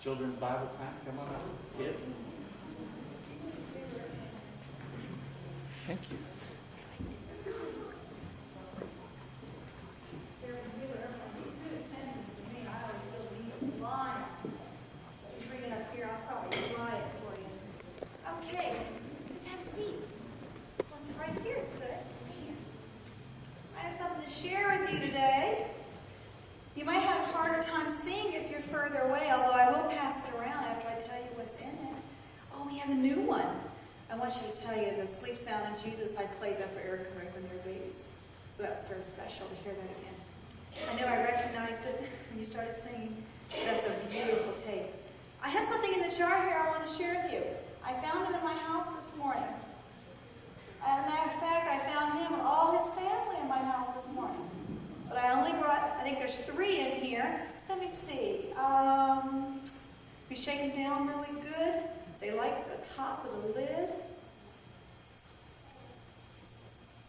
Children's Bible time. Come on up, kids. Thank you. Okay, let's have a seat. Let's sit right here. It's good. I have something to share with you today. You might have a harder time seeing if you're further away, although I will pass it around after I tell you what's in it. Oh, we have a new one. I want you to tell you the Sleep Sound in Jesus I played that for Eric and Rick when they were babies. So that was very special to hear that again. I knew I recognized it when you started singing. That's a beautiful tape. I have something in the jar here I want to share with you. I found him in my house this morning. As a matter of fact, I found him and all his family in my house this morning. But I only brought, I think there's 3 in here. Let me see. We shake them down really good. They like the top of the lid.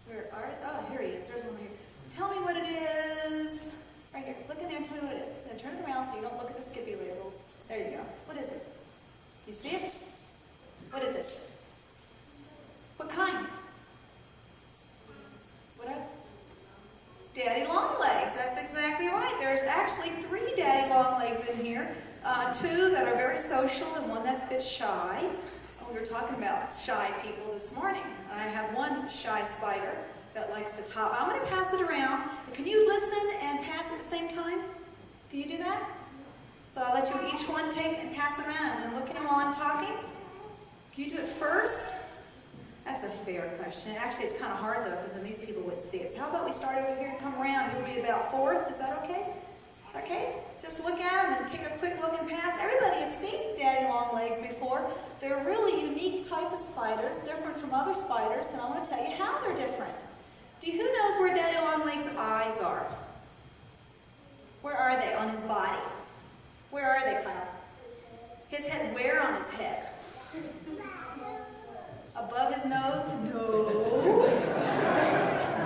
Where are they? Oh, here he is. There's one here. Tell me what it is. Right here. Look in there and tell me what it is. Now turn it around so you don't look at the Skippy label. There you go. What is it? You see it? What is it? What kind? What are Daddy Longlegs. That's exactly right. There's actually 3 Daddy Longlegs in here. 2 that are very social and 1 that's a bit shy. We were talking about shy people this morning. I have 1 shy spider that likes the top. I'm going to pass it around. Can you listen and pass at the same time? Can you do that? So I'll let you each one take and pass it around and look at him while I'm talking. Can you do it first? That's a fair question. Actually, it's kind of hard, though, because then these people wouldn't see it. So how about we start over here and come around? You'll be about 4th. Is that okay? Okay? Just look at them and take a quick look and pass. Everybody has seen Daddy Longlegs before. They're a really unique type of spiders, different from other spiders, and I want to tell you how they're different. Who knows where Daddy Longlegs' eyes are? Where are they on his body? Where are they, Kyle? His head, where on his head? Above his nose? No.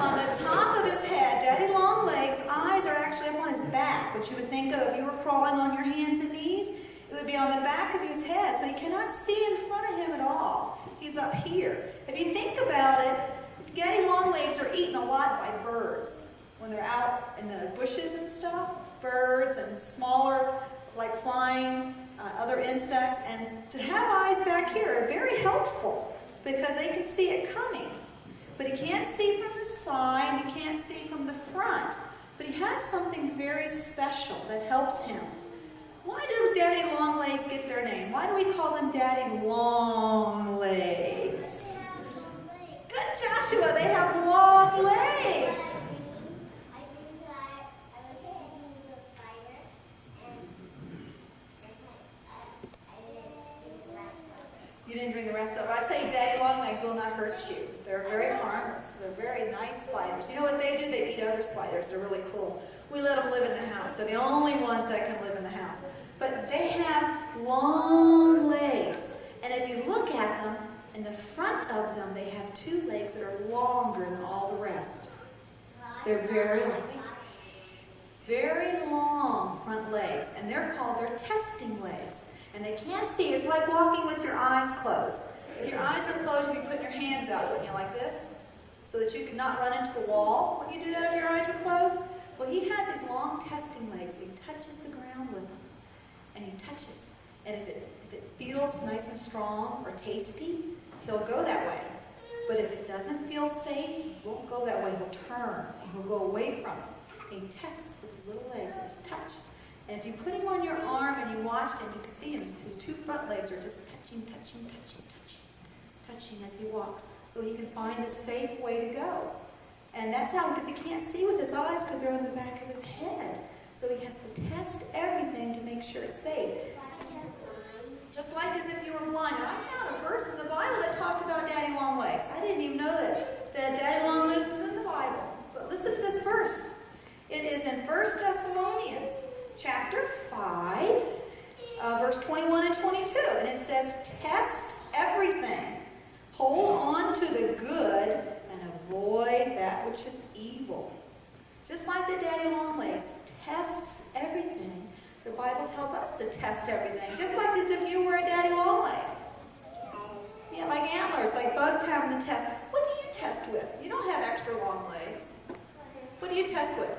On the top of his head, Daddy Longlegs' eyes are actually up on his back, which you would think of if you were crawling on your hands and knees. It would be on the back of his head, so you cannot see in front of him at all. He's up here. If you think about it, Daddy Longlegs are eaten a lot by birds when they're out in the bushes and stuff. Birds and smaller, like flying, other insects. And to have eyes back here are very helpful because they can see it coming. But he can't see from the side, he can't see from the front. But he has something very special that helps him. Why do Daddy Longlegs get their name? Why do we call them Daddy Longlegs? Good, Joshua, they have long legs. You didn't drink the rest of it. I tell you, Daddy Longlegs will not hurt you. They're very harmless. They're very nice spiders. You know what they do? They eat other spiders. They're really cool. We let them live in the house. They're the only ones that can live in the house. But they have long legs. And if you look at them, in the front of them, they have 2 legs that are longer than all the rest. They're very long front legs. And they're called their testing legs. And they can't see. It's like walking with your eyes closed. If your eyes were closed, you'd be putting your hands out, wouldn't you, like this? So that you could not run into the wall. Would you do that if your eyes were closed? Well, he has these long testing legs. He touches the ground with them. And he touches. And if it feels nice and strong or tasty, he'll go that way. But if it doesn't feel safe, he won't go that way. He'll turn and he'll go away from it. And he tests with his little legs. He just touches. And if you put him on your arm and you watched him, you can see him. His 2 front legs are just touching as he walks. So he can find a safe way to go. And that's how, because he can't see with his eyes because they're on the back of his head. So he has to test everything to make sure it's safe. Just like as if you were blind. And I found a verse in the Bible that talked about Daddy Longlegs. I didn't even know that Daddy Longlegs is in the Bible. But listen to this verse. It is in 1 Thessalonians chapter 5, verse 21 and 22. And it says, test everything. Hold on to the good and avoid that which is evil. Just like the Daddy Longlegs tests everything, the Bible Bible tells us to test everything, just like as if you were a daddy long leg. Yeah, like antlers, like bugs have them to test. What do you test with? You don't have extra long legs. What do you test with?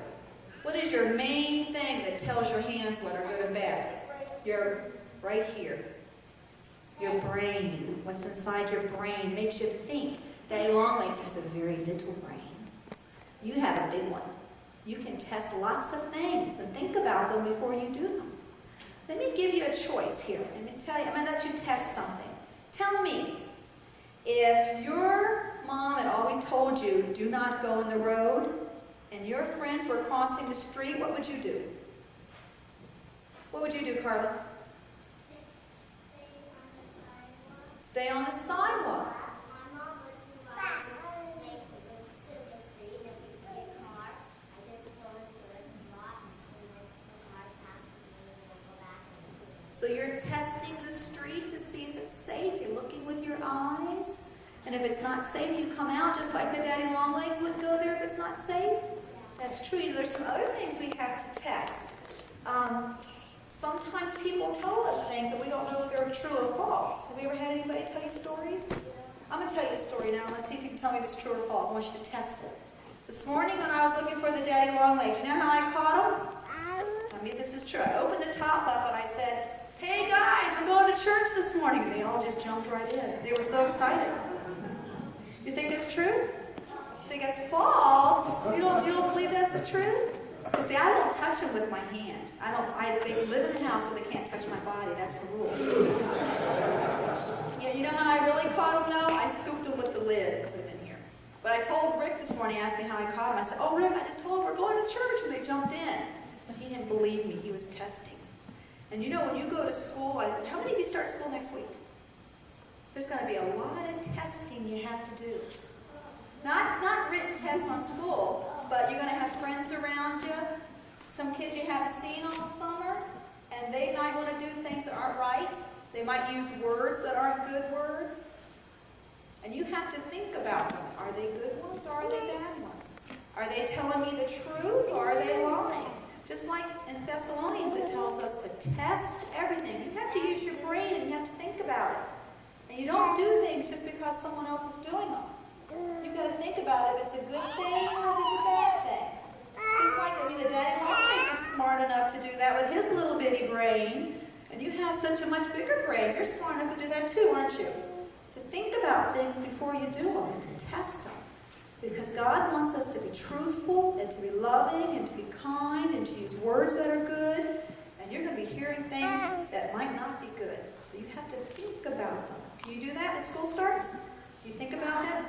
What is your main thing that tells your hands what are good and bad? Your, right here. Your brain. What's inside your brain makes you think. Daddy long legs has a very little brain. You have a big one. You can test lots of things and think about them before you do them. Let me give you a choice here. Let me tell you, I'm going to let you test something. Tell me, if your mom had always told you, do not go in the road, and your friends were crossing the street, what would you do? What would you do, Carla? Stay on the sidewalk. So you're testing the street to see if it's safe. You're looking with your eyes. And if it's not safe, you come out just like the daddy long legs wouldn't go there if it's not safe. That's true. There's some other things we have to test. Sometimes people tell us things that we don't know if they're true or false. Have you ever had anybody tell you stories? I'm going to tell you a story now. Let's see if you can tell me if it's true or false. I want you to test it. This morning when I was looking for the daddy long legs, you know how I caught them? I mean, this is true. I opened the top up and I said, hey guys, we're going to church this morning. And they all just jumped right in. They were so excited. You think that's true? You think that's false? You don't believe that's the truth? See, I don't touch them with my hand. They live in the house, but they can't touch my body. That's the rule. Yeah, you know how I really caught them though? I scooped them with the lid and put them in here. But I told Rick this morning, he asked me how I caught them. I said, oh Rick, I just told him we're going to church, and they jumped in. But he didn't believe me. He was testing. And you know, when you go to school, how many of you start school next week? There's going to be a lot of testing you have to do. Not written tests on school, but you're going to have friends around you, some kids you haven't seen all summer, and they might want to do things that aren't right. They might use words that aren't good words. And you have to think about them. Are they good ones or are they bad ones? Are they telling me the truth or are they lying? Just like in Thessalonians, it tells us to test everything. You have to use your brain and you have to think about it. And you don't do things just because someone else is doing them. You've got to think about if it's a good thing or if it's a bad thing. Just like, the daddy long legs is smart enough to do that with his little bitty brain. And you have such a much bigger brain. You're smart enough to do that too, aren't you? To think about things before you do them and to test them. Because God wants us to be truthful and to be loving and to be kind and to use words that are good. And you're going to be hearing things that might not be good. So you have to think about them. Can you do that when school starts? Do you think about that?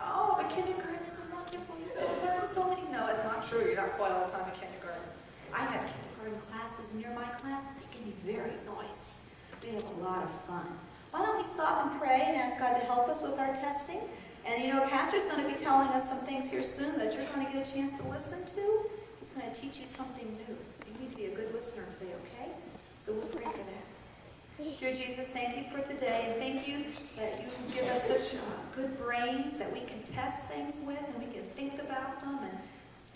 Oh, but kindergarten is wonderful. You learn so many. No, it's not true. You're not quite all the time in kindergarten. I have kindergarten classes near my class, and they can be very noisy. We have a lot of fun. Why don't we stop and pray and ask God to help us with our testing? And Pastor's going to be telling us some things here soon that you're going to get a chance to listen to. He's going to teach you something new. So you need to be a good listener today, okay? So we'll pray for that. Dear Jesus, thank you for today, and thank you that you give us such good brains that we can test things with and we can think about them, and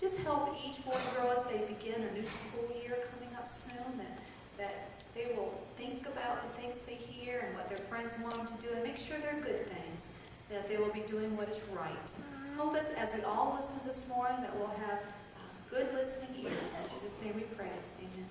just help each boy and girl as they begin a new school year coming up soon, that they will think about the things they hear and what their friends want them to do, and make sure they're good things, that they will be doing what is right. Help us as we all listen this morning that we'll have good listening ears. In Jesus' name we pray. Amen.